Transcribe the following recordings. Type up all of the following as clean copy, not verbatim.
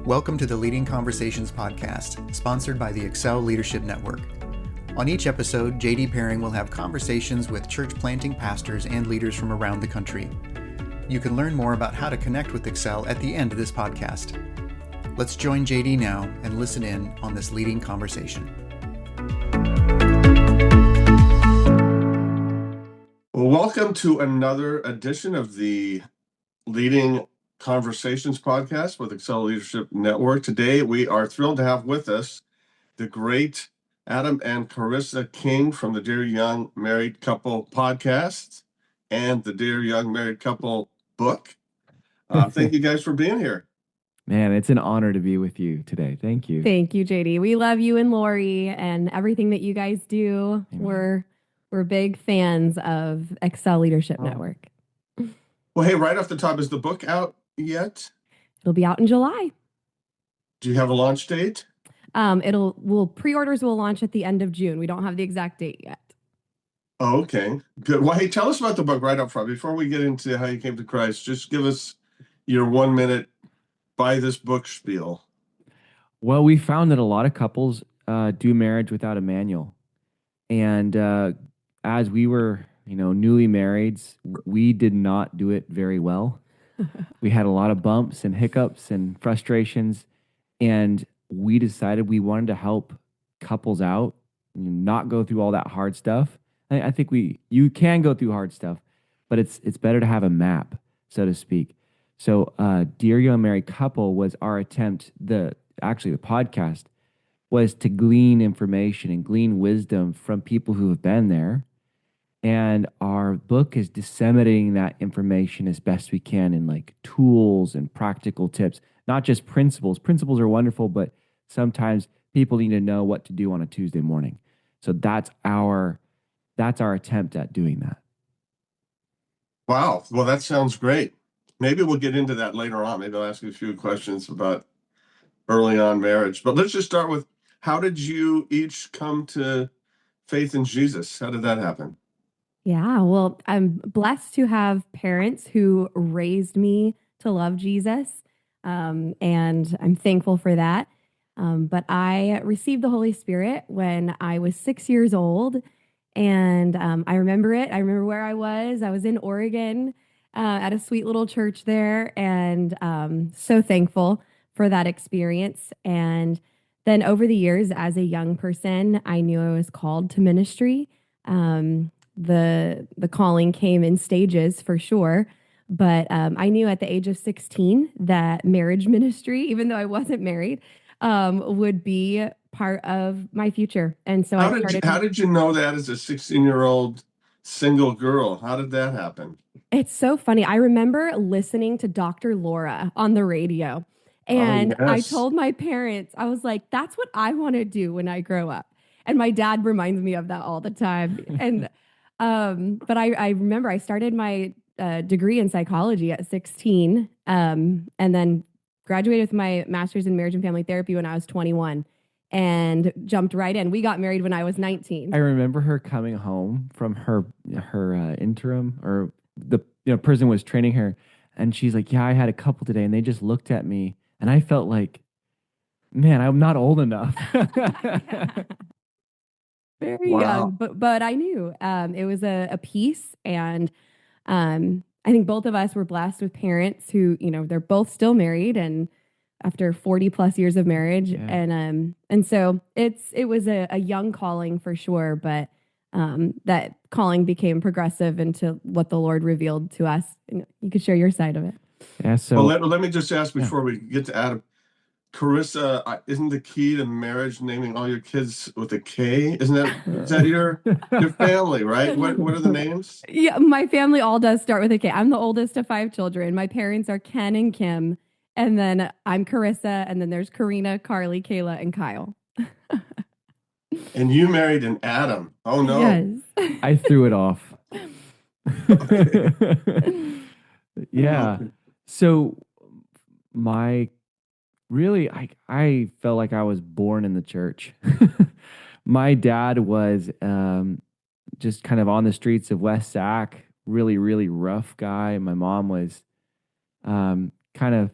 Welcome to the Leading Conversations podcast, sponsored by the Excel Leadership Network. On each episode, JD Pairing will have conversations with church planting pastors and leaders from around the country. You can learn more about how to connect with Excel at the end of this podcast. Let's join JD now and listen in on this leading conversation. Well, welcome to another edition of the Leading Conversations podcast with Excel Leadership Network. Today, we are thrilled to have with us the great Adam and Carissa King from the Dear Young Married Couple podcast and the Dear Young Married Couple book. Thank you guys for being here. Man, it's an honor to be with you today. Thank you. Thank you, JD. We love you and Lori and everything that you guys do. Amen. We're big fans of Excel Leadership Network. Well, hey, right off the top, is the book out yet? It'll be out in July. Do you have a launch date? Pre-orders will launch at the end of June. We don't have the exact date yet. Oh, okay, good. Well, hey, tell us about the book right up front. Before we get into how you came to Christ, just give us your 1 minute buy this book spiel. Well, we found that a lot of couples do marriage without a manual. And as we were, newly marrieds, we did not do it very well. We had a lot of bumps and hiccups and frustrations. And we decided we wanted to help couples out, not go through all that hard stuff. I think you can go through hard stuff, but it's better to have a map, so to speak. So Dear Young Married Couple was our attempt, the podcast was to glean information and glean wisdom from people who have been there. And our book is disseminating that information as best we can in like tools and practical tips, not just principles. Principles are wonderful, but sometimes people need to know what to do on a Tuesday morning. So that's our attempt at doing that. Wow. Well, that sounds great. Maybe we'll get into that later on. Maybe I'll ask you a few questions about early on marriage. But let's just start with, how did you each come to faith in Jesus? How did that happen? Yeah, well, I'm blessed to have parents who raised me to love Jesus, and I'm thankful for that. But I received the Holy Spirit when I was 6 years old, and I remember it. I remember where I was. I was in Oregon at a sweet little church there, and so thankful for that experience. And then over the years, as a young person, I knew I was called to ministry. The calling came in stages for sure, but I knew at the age of 16 that marriage ministry, even though I wasn't married, would be part of my future. And so how did you know that as a 16-year-old single girl? How did that happen? It's so funny. I remember listening to Dr. Laura on the radio, and I told my parents, I was like, that's what I want to do when I grow up. And my dad reminds me of that all the time. And but I remember I started my degree in psychology at 16, and then graduated with my master's in marriage and family therapy when I was 21, and jumped right in. We got married when I was 19. I remember her coming home from her interim, or the person was training her, and she's like, "Yeah, I had a couple today," and they just looked at me, and I felt like, man, I'm not old enough. Very young, but I knew it was a peace, and I think both of us were blessed with parents who, they're both still married, and after 40 plus years of marriage, and so it was a young calling for sure, but that calling became progressive into what the Lord revealed to us. And you could share your side of it. Yeah. So let me just ask before we get to Adam. Carissa, isn't the key to marriage naming all your kids with a K? Is that your family, right? What are the names? Yeah, my family all does start with a K. I'm the oldest of 5 children. My parents are Ken and Kim, and then I'm Karissa, and then there's Karina, Carly, Kayla, and Kyle. And you married an Adam. Oh no. Yes. I threw it off. Yeah. So I felt like I was born in the church. My dad was just kind of on the streets of West Sac, really, really rough guy. My mom was kind of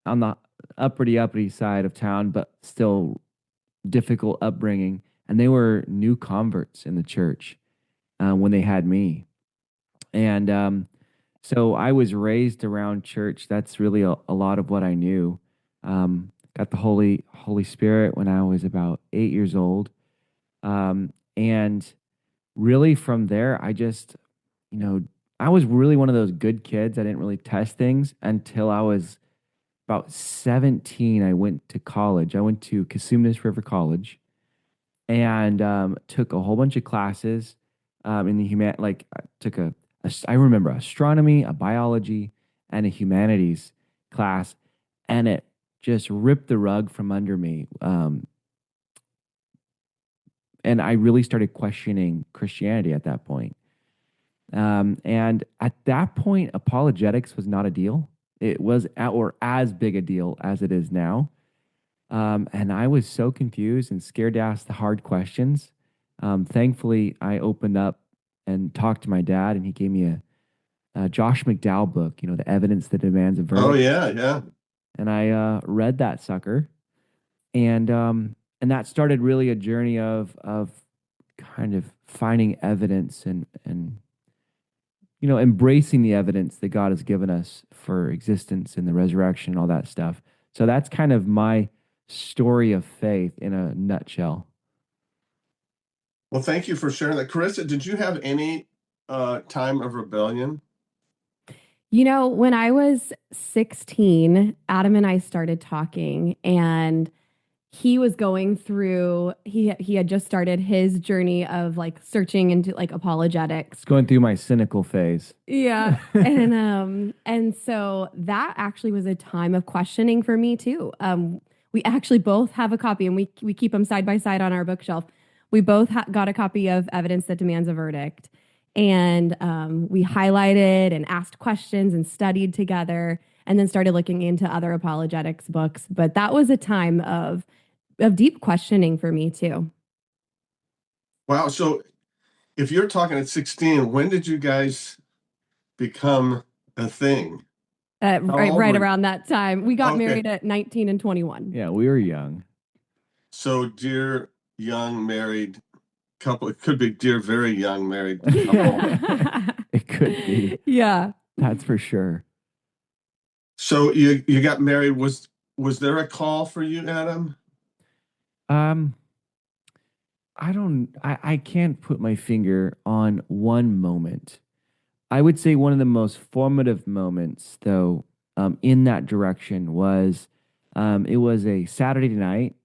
on the uppity side of town, but still difficult upbringing. And they were new converts in the church when they had me. And so I was raised around church. That's really a lot of what I knew. Got the Holy Spirit when I was about 8 years old. And really from there, I just, I was really one of those good kids. I didn't really test things until I was about 17. I went to college. I went to Cosumnes River College and took a whole bunch of classes in the like I took I remember astronomy, a biology, and a humanities class, and it just ripped the rug from under me. And I really started questioning Christianity at that point. And at that point, apologetics was not a deal. It was or as big a deal as it is now. And I was so confused and scared to ask the hard questions. Thankfully, I opened up and talked to my dad, and he gave me a Josh McDowell book, The Evidence That Demands a Verdict. Oh, yeah, yeah. And I read that sucker. And that started really a journey of kind of finding evidence and embracing the evidence that God has given us for existence and the resurrection and all that stuff. So that's kind of my story of faith in a nutshell. Well, thank you for sharing that. Karissa, did you have any time of rebellion? When I was 16, Adam and I started talking, and he was going through, he had just started his journey of like searching into like apologetics. It's going through my cynical phase. Yeah. And so that actually was a time of questioning for me too. We actually both have a copy, and we keep them side by side on our bookshelf. We both got a copy of Evidence That Demands a Verdict. And we highlighted and asked questions and studied together, and then started looking into other apologetics books. But that was a time of deep questioning for me too. Wow. So if you're talking at 16, when did you guys become a thing? Right around that time. We got married at 19 and 21. Yeah, we were young. So dear young married couple, it could be dear very young married couple. It could be. Yeah. That's for sure. So you got married. Was there a call for you, Adam? I can't put my finger on one moment. I would say one of the most formative moments, though, in that direction was, it was a Saturday night,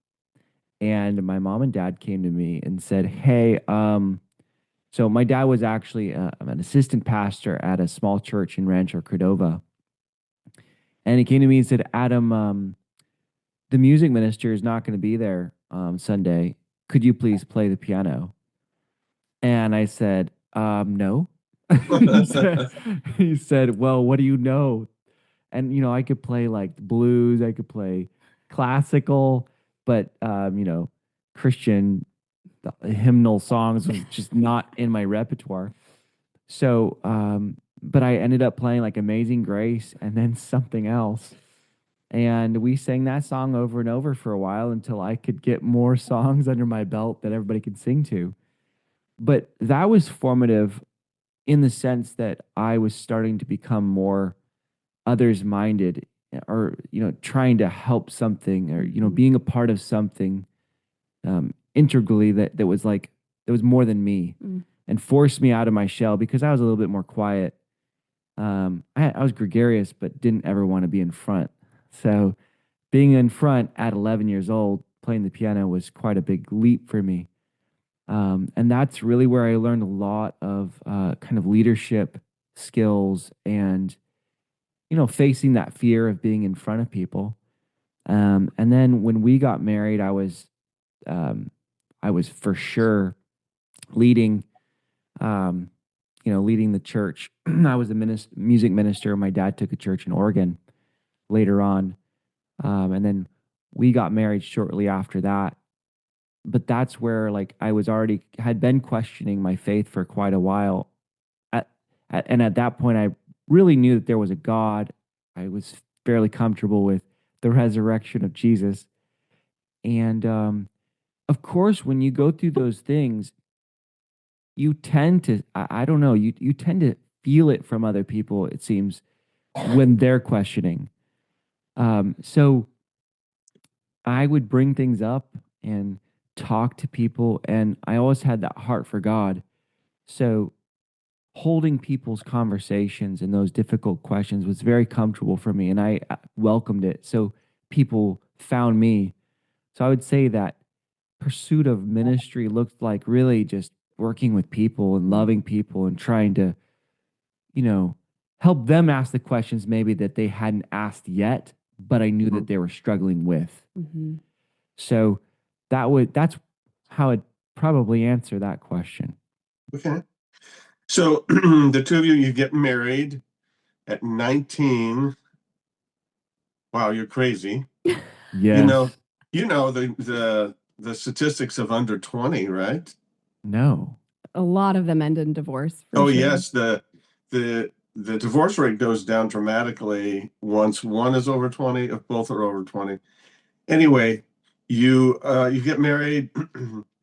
and my mom and dad came to me and said, "Hey, so my dad was actually an assistant pastor at a small church in Rancho Cordova, and he came to me and said, Adam, the music minister is not going to be there Sunday. Could you please play the piano?" And I said, no. He said, well, what do you know? And, I could play like blues, I could play classical, but, Christian hymnal songs was just not in my repertoire. So, but I ended up playing like Amazing Grace and then something else. And we sang that song over and over for a while until I could get more songs under my belt that everybody could sing to. But that was formative in the sense that I was starting to become more others minded, or, trying to help something, or, being a part of something integrally that was more than me, and forced me out of my shell because I was a little bit more quiet. I was gregarious, but didn't ever want to be in front. So being in front at 11 years old, playing the piano was quite a big leap for me. And that's really where I learned a lot of kind of leadership skills and, facing that fear of being in front of people. And then when we got married, I was for sure leading, leading the church. I was the music minister. My dad took a church in Oregon later on. And then we got married shortly after that. But that's where I had been questioning my faith for quite a while. And at that point, I really knew that there was a God. I was fairly comfortable with the resurrection of Jesus. And of course, when you go through those things, you tend to, I don't know, you tend to feel it from other people, it seems, when they're questioning. So I would bring things up and talk to people, and I always had that heart for God. So holding people's conversations and those difficult questions was very comfortable for me, and I welcomed it. So people found me. So I would say that pursuit of ministry looked like really just working with people and loving people and trying to, you know, help them ask the questions maybe that they hadn't asked yet, but I knew that they were struggling with. Mm-hmm. So that's how I'd probably answer that question. Okay. So the two of you get married at 19. Wow, you're crazy. Yes. You know the statistics of under 20, right? No. A lot of them end in divorce. For Oh, sure. yes. The divorce rate goes down dramatically once one is over 20, if both are over 20. Anyway, you get married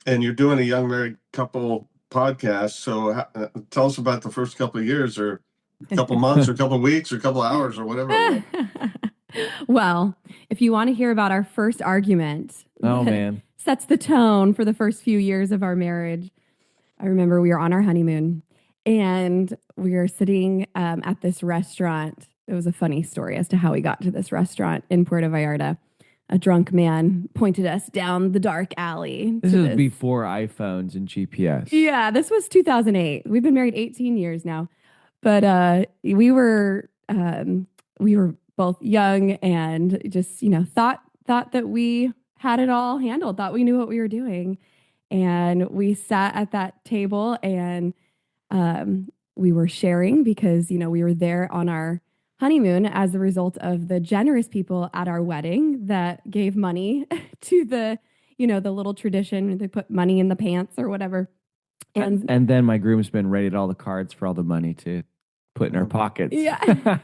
and you're doing a young married couple podcast. So tell us about the first couple of years, or a couple months, or a couple of weeks, or a couple of hours, or whatever it was. Well, if you want to hear about our first argument, Oh, man. sets the tone for the first few years of our marriage. I remember we were on our honeymoon and we were sitting at this restaurant. It was a funny story as to how we got to this restaurant in Puerto Vallarta. A drunk man pointed us down the dark alley. This was before iPhones and GPS. Yeah, this was 2008. We've been married 18 years now. But we were both young and just, thought that we had it all handled, thought we knew what we were doing. And we sat at that table and we were sharing because, we were there on our honeymoon as a result of the generous people at our wedding that gave money to the little tradition. They put money in the pants or whatever. And then my groomsmen rated all the cards for all the money to put in our pockets. Yeah.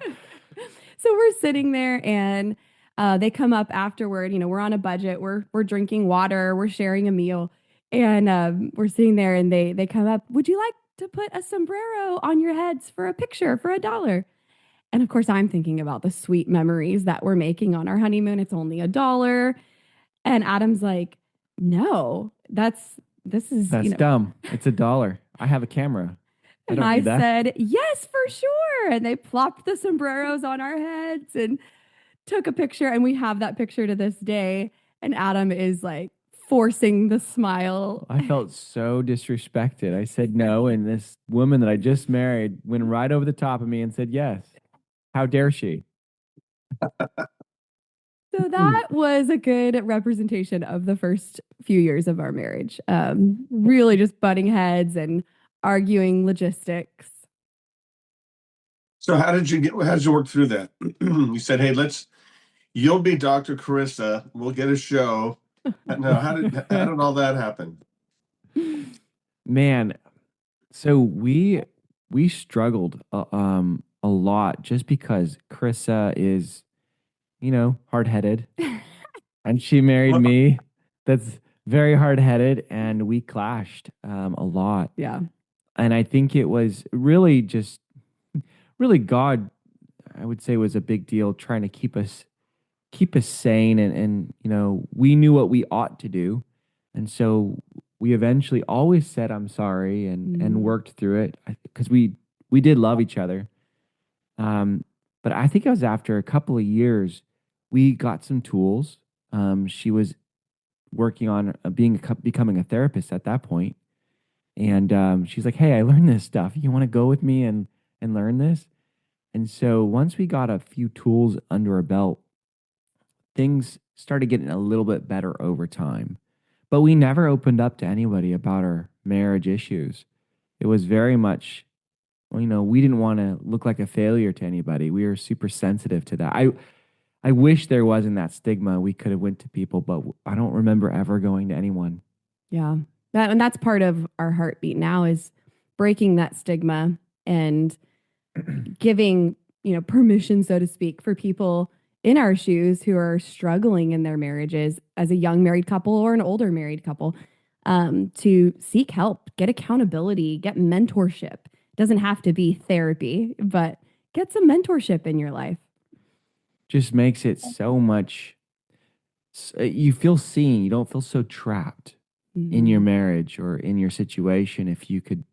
So we're sitting there and they come up afterward. We're on a budget. We're drinking water. We're sharing a meal. And we're sitting there and they come up. Would you like to put a sombrero on your heads for a picture for $1? And of course, I'm thinking about the sweet memories that we're making on our honeymoon. It's only $1. And Adam's like, no, this is dumb. It's $1. I have a camera. And I said, yes, for sure. And they plopped the sombreros on our heads and took a picture. And we have that picture to this day. And Adam is like forcing the smile. I felt so disrespected. I said no. And this woman that I just married went right over the top of me and said yes. How dare she? So that was a good representation of the first few years of our marriage. Really just butting heads and arguing logistics. So how did you work through that? You said, hey, you'll be Dr. Karissa. We'll get a show. No, how did all that happen? Man, so we struggled a lot just because Karissa is, hard-headed. And she married me. That's very hard-headed, and we clashed a lot. Yeah. And I think it was really God, I would say, was a big deal, trying to keep us sane, and we knew what we ought to do. And so we eventually always said I'm sorry and worked through it because we did love each other. But I think it was after a couple of years, we got some tools. She was working on becoming a therapist at that point. And she's like, hey, I learned this stuff. You want to go with me and learn this? And so once we got a few tools under our belt, things started getting a little bit better over time. But we never opened up to anybody about our marriage issues. It was very much, we didn't want to look like a failure to anybody. We were super sensitive to that. I wish there wasn't that stigma. We could have went to people, but I don't remember ever going to anyone. Yeah. That's part of our heartbeat now, is breaking that stigma and giving, permission, so to speak, for people in our shoes who are struggling in their marriages as a young married couple or an older married couple, to seek help, get accountability, get mentorship. It doesn't have to be therapy, but get some mentorship in your life. Just makes it so much, you feel seen. You don't feel so trapped in your marriage or in your situation if you could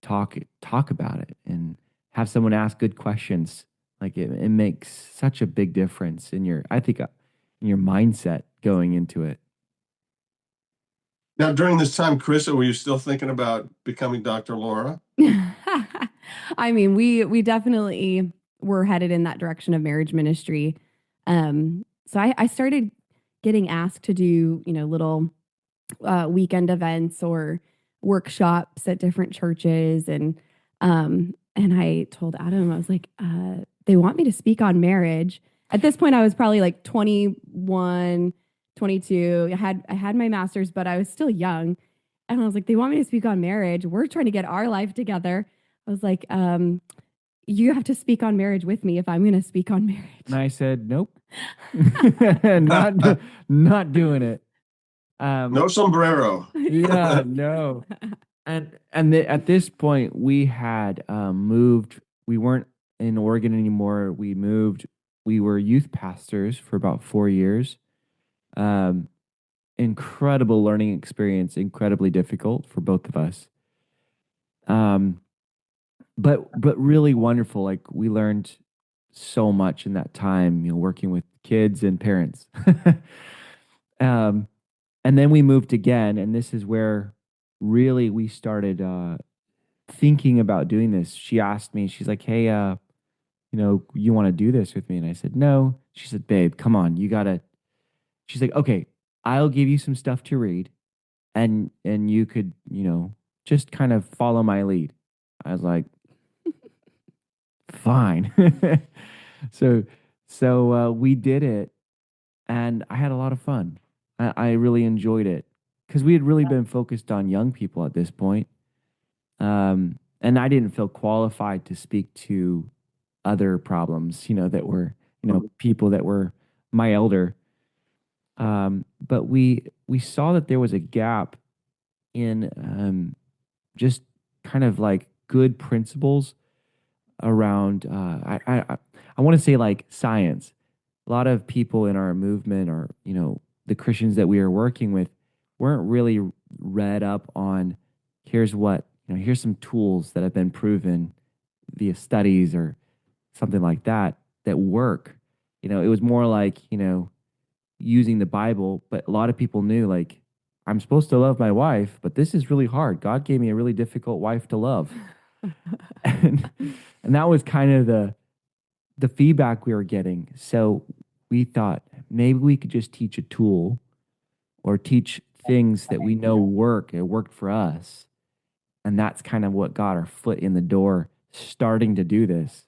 talk about it and have someone ask good questions. Like it makes such a big difference in your, I think, in your mindset going into it. Now, during this time, Karissa, were you still thinking about becoming Dr. Laura? I mean, we definitely were headed in that direction of marriage ministry. So I started getting asked to do, little weekend events or workshops at different churches. And I told Adam, I was like, they want me to speak on marriage. At this point, I was probably like 21, 22. I had my master's, but I was still young. And I was like, they want me to speak on marriage. We're trying to get our life together. I was like, you have to speak on marriage with me if I'm going to speak on marriage. And I said, nope, not doing it. No sombrero. Yeah, no. At this point, we had moved. We weren't in Oregon anymore. We moved. We were youth pastors for about 4 years. Incredible learning experience, incredibly difficult for both of us. But really wonderful. Like we learned so much in that time, working with kids and parents. And then we moved again, and this is where really we started thinking about doing this. She asked me, she's like, "Hey, you want to do this with me?" And I said, "No." She said, "Babe, come on, you gotta." She's like, "Okay, I'll give you some stuff to read, and you could, just kind of follow my lead." I was like, "Fine." So we did it, and I had a lot of fun. I really enjoyed it because we had really been focused on young people at this point. And I didn't feel qualified to speak to other problems, that were, people that were my elder. But we saw that there was a gap in just kind of like good principles around, I want to say like science. A lot of people in our movement or, the Christians that we are working with weren't really read up on here's some tools that have been proven via studies or something like that work. It was more like, using the Bible, but a lot of people knew like I'm supposed to love my wife, but this is really hard. God gave me a really difficult wife to love. and that was kind of the feedback we were getting. So we thought maybe we could just teach a tool or teach things that we know work. It worked for us. And that's kind of what got our foot in the door, starting to do this.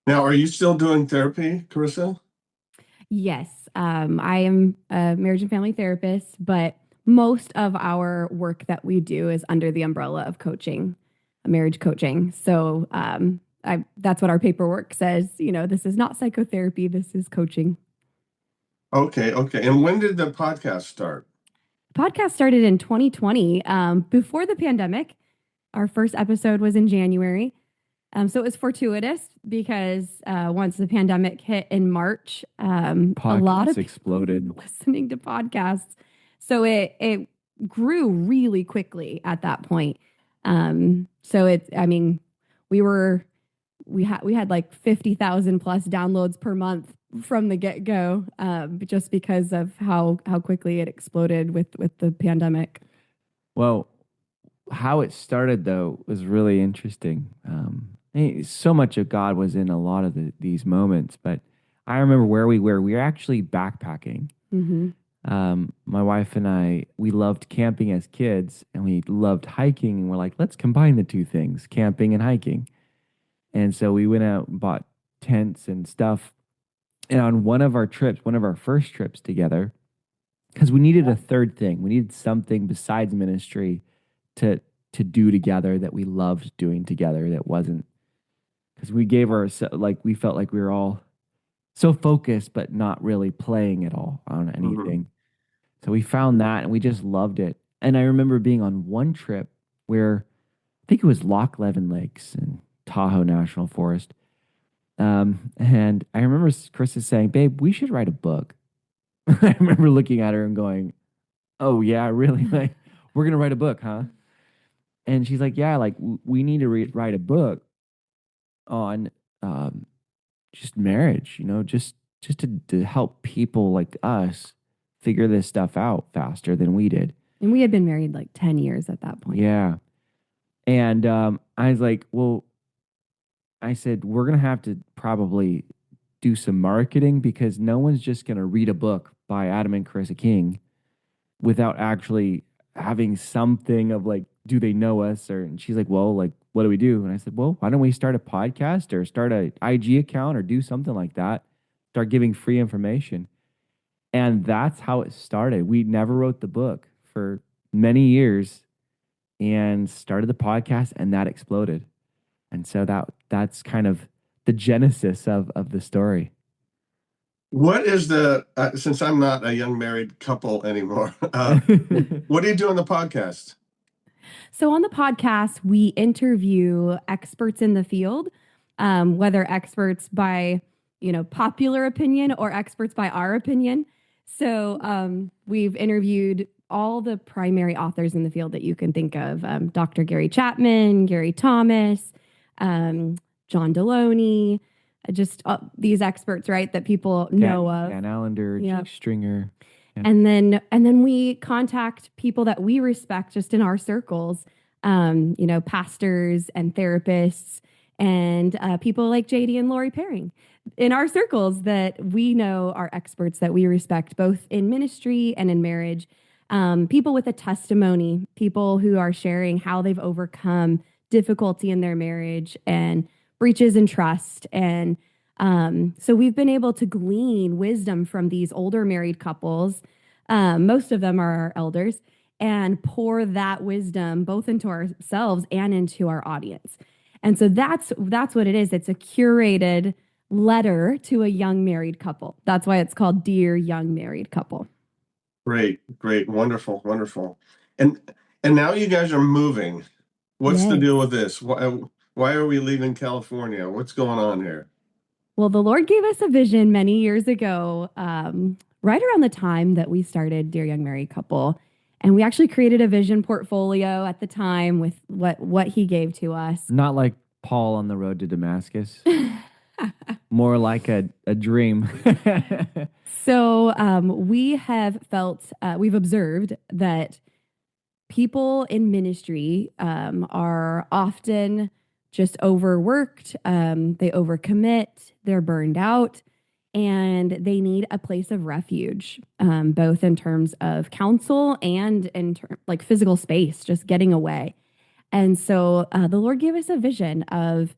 Now, are you still doing therapy, Karissa? Yes, I am a marriage and family therapist, but most of our work that we do is under the umbrella of coaching, marriage coaching. So that's what our paperwork says. This is not psychotherapy. This is coaching. Okay. And when did the podcast start? Podcast started in 2020, before the pandemic. Our first episode was in January. So it was fortuitous because once the pandemic hit in March, a lot of people exploded listening to podcasts. So it grew really quickly at that point. So we had like 50,000 plus downloads per month from the get-go, just because of how quickly it exploded with the pandemic. Well, how it started though was really interesting. So much of God was in a lot of these moments, but I remember where we were. We were actually backpacking. Mm-hmm. My wife and I, we loved camping as kids, and we loved hiking. And we're like, let's combine the two things, camping and hiking. And so we went out and bought tents and stuff. And on one of our first trips together, because we needed a third thing, we needed something besides ministry to do together that we loved doing together that wasn't because we gave our we felt like we were all so focused, but not really playing at all on anything. So we found that and we just loved it. And I remember being on one trip where I think it was Loch Levin Lakes in Tahoe National Forest. And I remember Karissa saying, "Babe, we should write a book." I remember looking at her and going, "Oh yeah, really? Like, we're gonna write a book, huh?" And she's like, "Yeah, like we need to write a book on just marriage, just to help people like us figure this stuff out faster than we did." And we had been married like 10 years at that point. Yeah. And I was like, well, I said, we're going to have to probably do some marketing because no one's just going to read a book by Adam and Carissa King without actually having something of like, do they know us? And she's like, well, like, what do we do? And I said, well, why don't we start a podcast or start a IG account or do something like that? Start giving free information. And that's how it started. We never wrote the book for many years and started the podcast, and that exploded. And so that's kind of the genesis of the story. What is since I'm not a young married couple anymore, what do you do on the podcast? So on the podcast, we interview experts in the field, whether experts by, popular opinion or experts by our opinion. So we've interviewed all the primary authors in the field that you can think of. Dr. Gary Chapman, Gary Thomas, John Deloney, just these experts, right, that people know of. Dan Allender, Yep. Jake Stringer. Yeah. And then we contact people that we respect just in our circles, pastors and therapists and people like JD and Lori Paring in our circles that we know are experts that we respect both in ministry and in marriage. People with a testimony, people who are sharing how they've overcome difficulty in their marriage and breaches in trust. And so we've been able to glean wisdom from these older married couples. Most of them are our elders, and pour that wisdom both into ourselves and into our audience. And so that's what it is. It's a curated letter to a young married couple. That's why it's called Dear Young Married Couple. Great, wonderful. And now you guys are moving. What's the deal with this? Why are we leaving California? What's going on here? Well, the Lord gave us a vision many years ago, right around the time that we started Dear Young Married Couple. And we actually created a vision portfolio at the time with what he gave to us. Not like Paul on the road to Damascus. More like a dream. So we have we've observed that people in ministry are often just overworked. They overcommit. They're burned out. And they need a place of refuge, both in terms of counsel and in like physical space, just getting away. And so the Lord gave us a vision of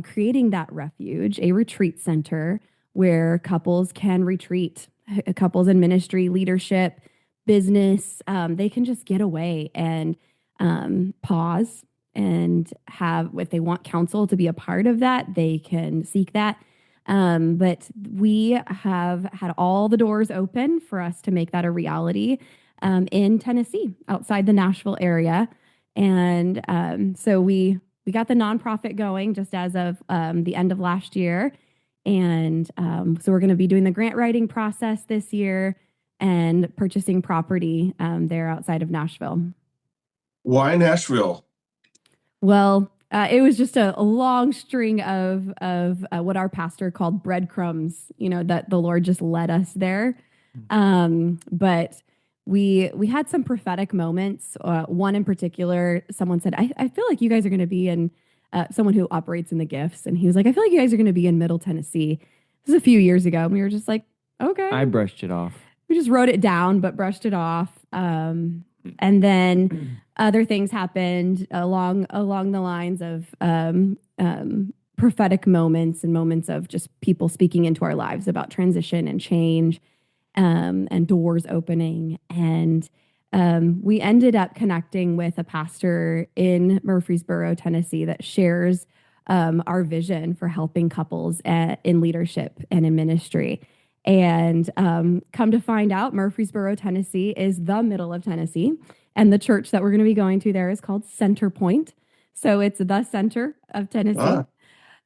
creating that refuge, a retreat center where couples can retreat, couples in ministry, leadership, business. They can just get away and pause and if they want counsel to be a part of that, they can seek that. But we have had all the doors open for us to make that a reality in Tennessee, outside the Nashville area. And so we got the nonprofit going just as of the end of last year. And so we're going to be doing the grant writing process this year and purchasing property there outside of Nashville. Why Nashville? Well, it was just a long string of what our pastor called breadcrumbs, that the Lord just led us there. But we had some prophetic moments. One in particular, someone said, I feel like you guys are going to be in, someone who operates in the gifts. And he was like, I feel like you guys are going to be in Middle Tennessee. This was a few years ago. And we were just like, okay. I brushed it off. We just wrote it down, but brushed it off. And then other things happened along the lines of prophetic moments and moments of just people speaking into our lives about transition and change and doors opening. And we ended up connecting with a pastor in Murfreesboro, Tennessee, that shares our vision for helping couples in leadership and in ministry. And come to find out, Murfreesboro, Tennessee is the middle of Tennessee. And the church that we're going to be going to there is called Center Point. So it's the center of Tennessee.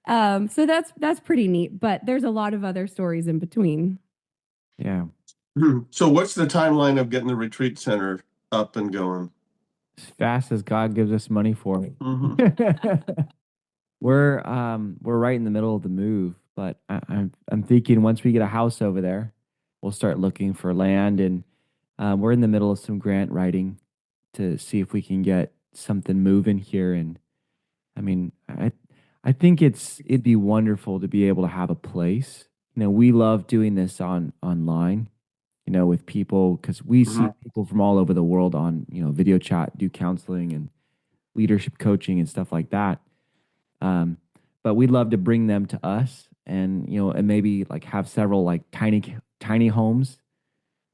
So that's pretty neat. But there's a lot of other stories in between. Yeah. So what's the timeline of getting the retreat center up and going? As fast as God gives us money for it. Mm-hmm. We're right in the middle of the move, but I'm thinking once we get a house over there, we'll start looking for land, and we're in the middle of some grant writing to see if we can get something moving here. And I mean, I think it'd be wonderful to be able to have a place. We love doing this online, with people, because we see people from all over the world on, video chat, do counseling and leadership coaching and stuff like that. But we'd love to bring them to us and, and maybe like have several like tiny homes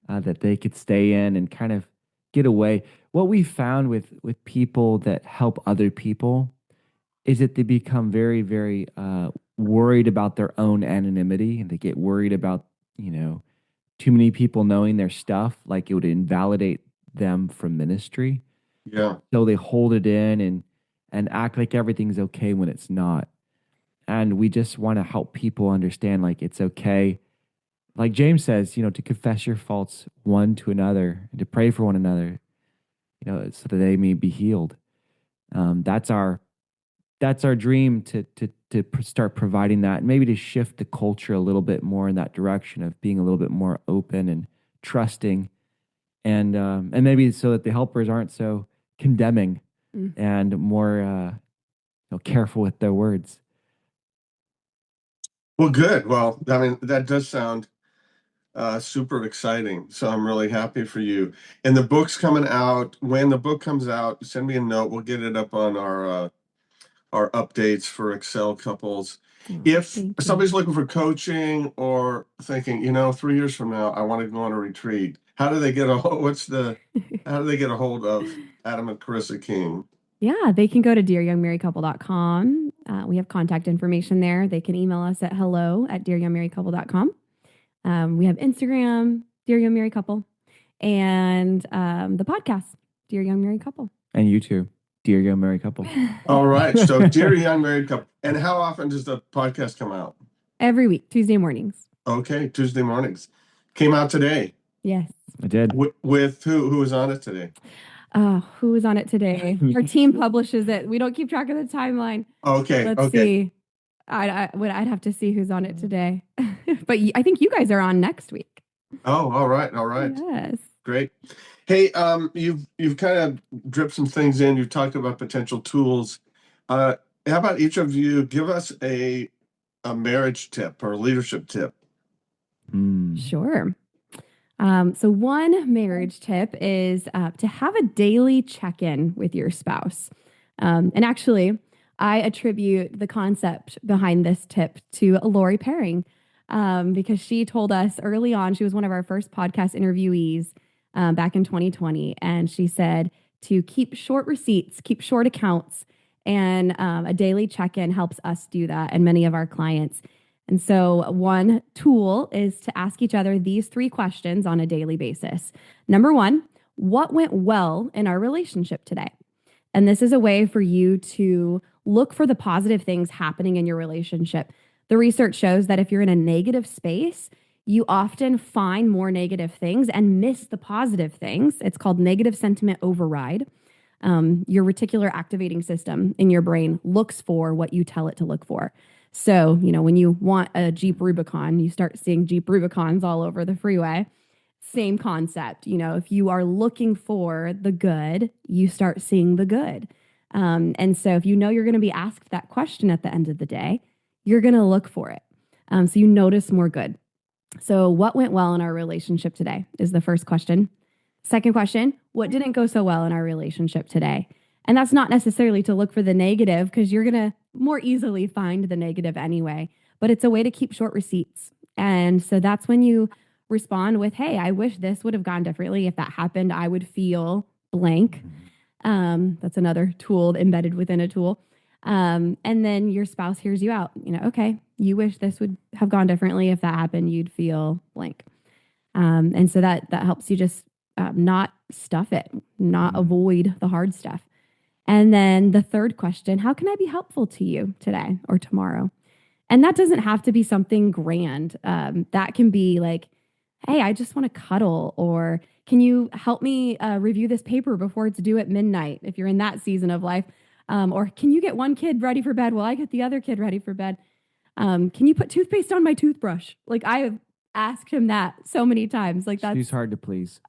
that they could stay in and kind of get away. What we found with people that help other people is that they become very, very worried about their own anonymity, and they get worried about, too many people knowing their stuff, like it would invalidate them from ministry. Yeah. So they hold it in and act like everything's okay when it's not. And we just want to help people understand, like, it's okay. Like James says, to confess your faults one to another and to pray for one another, so that they may be healed. That's our dream to start providing that, and maybe to shift the culture a little bit more in that direction of being a little bit more open and trusting, and maybe so that the helpers aren't so condemning and more careful with their words. Well, good. Well, I mean, that does sound super exciting. So I'm really happy for you. And the book's coming out. When the book comes out, send me a note. We'll get it up on our updates for Excel couples. If somebody's looking for coaching or thinking, 3 years from now, I want to go on a retreat, how do they get a hold of Adam and Carissa King? Yeah, they can go to dearyoungmarriedcouple.com. We have contact information there. They can email us at hello@dearyoungmarriedcouple.com. We have Instagram, Dear Young Married Couple, and the podcast, Dear Young Married Couple. And YouTube, Dear Young Married Couple. All right. So Dear Young Married Couple. And how often does the podcast come out? Every week, Tuesday mornings. Okay, Tuesday mornings. Came out today. Yes. I did. With who was on it today? Who was on it today? Our team publishes it. We don't keep track of the timeline. Okay. Let's see. I'd have to see who's on it today. But I think you guys are on next week. Oh, all right. Yes. Great. Hey, you've kind of dripped some things in. You've talked about potential tools. How about each of you give us a marriage tip or a leadership tip? Sure. So one marriage tip is to have a daily check-in with your spouse. And actually, I attribute the concept behind this tip to Lori Perring, because she told us early on, she was one of our first podcast interviewees back in 2020. And she said to keep short receipts, keep short accounts, and a daily check-in helps us do that and many of our clients. And so one tool is to ask each other these 3 questions on a daily basis. Number 1, what went well in our relationship today? And this is a way for you to look for the positive things happening in your relationship. The research shows that if you're in a negative space, you often find more negative things and miss the positive things. It's called negative sentiment override. Your reticular activating system in your brain looks for what you tell it to look for. So, when you want a Jeep Rubicon, you start seeing Jeep Rubicons all over the freeway. Same concept. If you are looking for the good, you start seeing the good. And so if you're going to be asked that question at the end of the day, you're going to look for it. So you notice more good. So what went well in our relationship today is the first question. Second question, what didn't go so well in our relationship today? And that's not necessarily to look for the negative, because you're going to more easily find the negative anyway, but it's a way to keep short receipts. And so that's when you respond with, hey, I wish this would have gone differently. If that happened, I would feel blank. That's another tool embedded within a tool. And then your spouse hears you out. Okay, you wish this would have gone differently. If that happened, you'd feel blank. And so that helps you just not stuff it, not avoid the hard stuff. And then the third question, how can I be helpful to you today or tomorrow? And that doesn't have to be something grand. That can be like, hey, I just want to cuddle, or can you help me review this paper before it's due at midnight if you're in that season of life? Or can you get one kid ready for bed while I get the other kid ready for bed? Can you put toothpaste on my toothbrush? Like, I have asked him that so many times. Like, She's hard to please.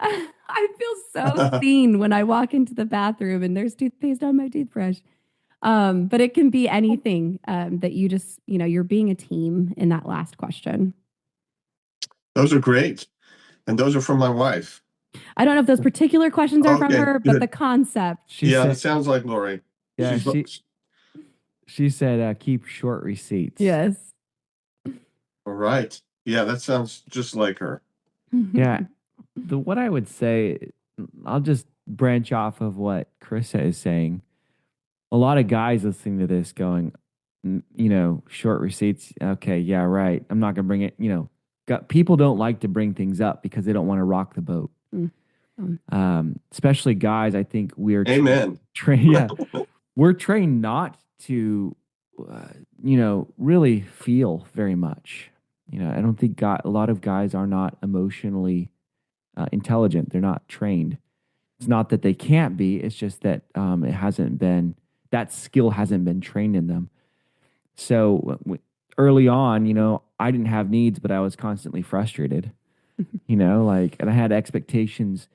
I feel so seen when I walk into the bathroom and there's toothpaste on my toothbrush. But it can be anything that you just, you're being a team in that last question. Those are great. And those are from my wife. I don't know if those particular questions are from her, but good. the concept. She said, it sounds like Lori. yeah, she said, keep short receipts. Yes. All right. Yeah, that sounds just like her. Yeah. What I would say, I'll just branch off of what Karissa is saying. A lot of guys listening to this going, short receipts. Okay, yeah, right. I'm not going to bring it, people don't like to bring things up because they don't want to rock the boat. Especially guys, I think we're Amen. trained. Yeah, we're trained not to, really feel very much. I don't think a lot of guys are not emotionally intelligent. They're not trained. It's not that they can't be. It's just that that skill hasn't been trained in them. So early on, I didn't have needs, but I was constantly frustrated, and I had expectations.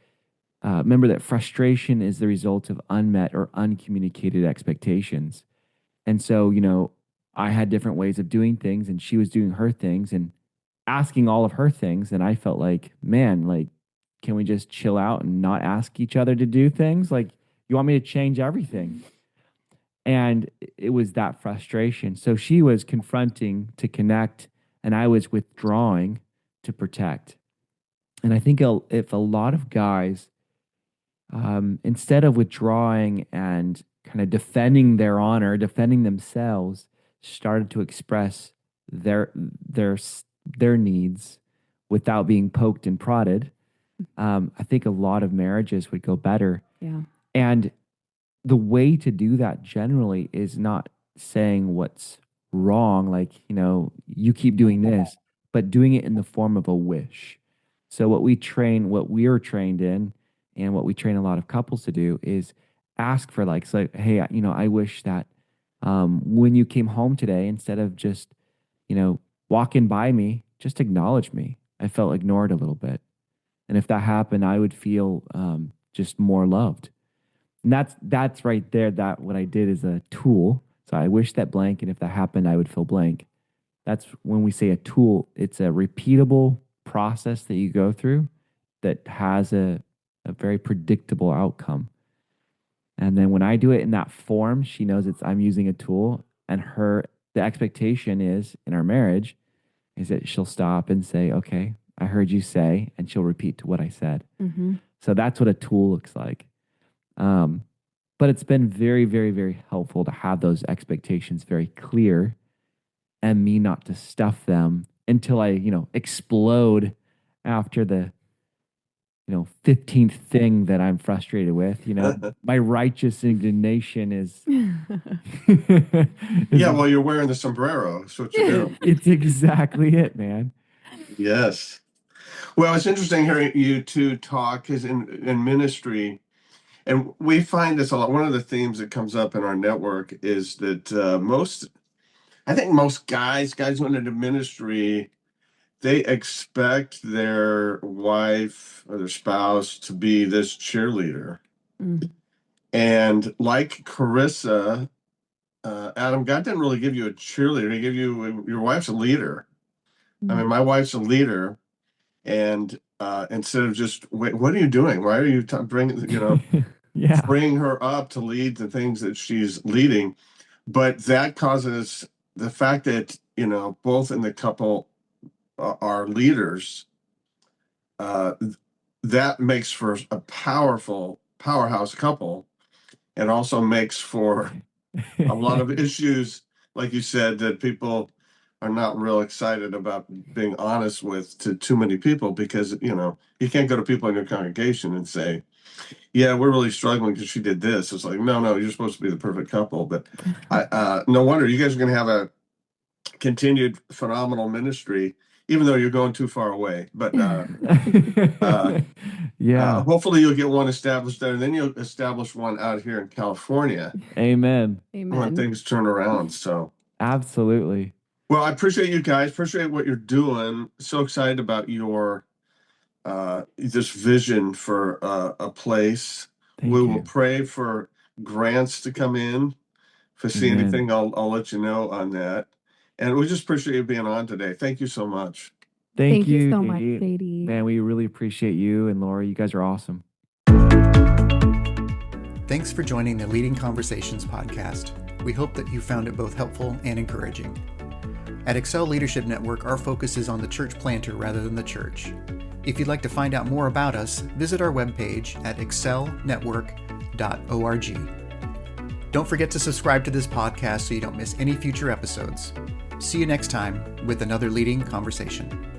Remember that frustration is the result of unmet or uncommunicated expectations. And so, I had different ways of doing things, and she was doing her things and asking all of her things. And I felt like, man, like, can we just chill out and not ask each other to do things? Like, you want me to change everything? And it was that frustration. So she was confronting to connect, and I was withdrawing to protect. And I think if a lot of guys, instead of withdrawing and kind of defending their honor, defending themselves, started to express their needs without being poked and prodded, I think a lot of marriages would go better. Yeah. And the way to do that generally is not saying what's wrong, like, you keep doing this, but doing it in the form of a wish. So what we are trained in, and what we train a lot of couples to do is ask for, like, so, hey, I wish that when you came home today, instead of just, walking by me, just acknowledge me. I felt ignored a little bit. And if that happened, I would feel just more loved. And that's right there. That what I did is a tool. So I wish that blank, and if that happened, I would feel blank. That's when we say a tool. It's a repeatable process that you go through that has a very predictable outcome. And then when I do it in that form, she knows I'm using a tool, and the expectation is in our marriage is that she'll stop and say, okay, I heard you say, and she'll repeat to what I said. Mm-hmm. So that's what a tool looks like. But it's been very, very, very helpful to have those expectations very clear, and me not to stuff them until I, explode after the, 15th thing that I'm frustrated with. My righteous indignation is. Yeah, well, you're wearing the sombrero. That's what you're doing. It's exactly it, man. Yes. Well, it's interesting hearing you two talk, because in ministry, and we find this a lot. One of the themes that comes up in our network is that most guys going into ministry, they expect their wife or their spouse to be this cheerleader. And like Karissa, Adam, God didn't really give you a cheerleader. He gave you your wife's a leader. I mean, my wife's a leader, and instead of just, wait, what are you doing? Why are you bringing, Yeah. bring her up to lead the things that she's leading? But that causes the fact that, both in the couple are leaders, that makes for a powerful powerhouse couple, and also makes for a lot of issues, like you said, that people are not real excited about being honest with to too many people, because, you can't go to people in your congregation and say, yeah, we're really struggling because she did this. It's like, no, you're supposed to be the perfect couple. But no wonder you guys are going to have a continued phenomenal ministry, even though you're going too far away. But Yeah. hopefully you'll get one established there, and then you'll establish one out here in California Amen. when Amen. things turn around. So, Absolutely. well, I appreciate you guys. Appreciate what you're doing. So excited about your this vision for a place. Thank We you. will pray for grants to come in. If I see Amen. anything, I'll let you know on that. And we just appreciate you being on today. Thank you so much. Thank you you, so much, JD. JD. Man, we really appreciate you and Lori. You guys are awesome. Thanks for joining the Leading Conversations podcast. We hope that you found it both helpful and encouraging. At Excel Leadership Network, our focus is on the church planter rather than the church. If you'd like to find out more about us, visit our webpage at excelnetwork.org. Don't forget to subscribe to this podcast so you don't miss any future episodes. See you next time with another Leading Conversation.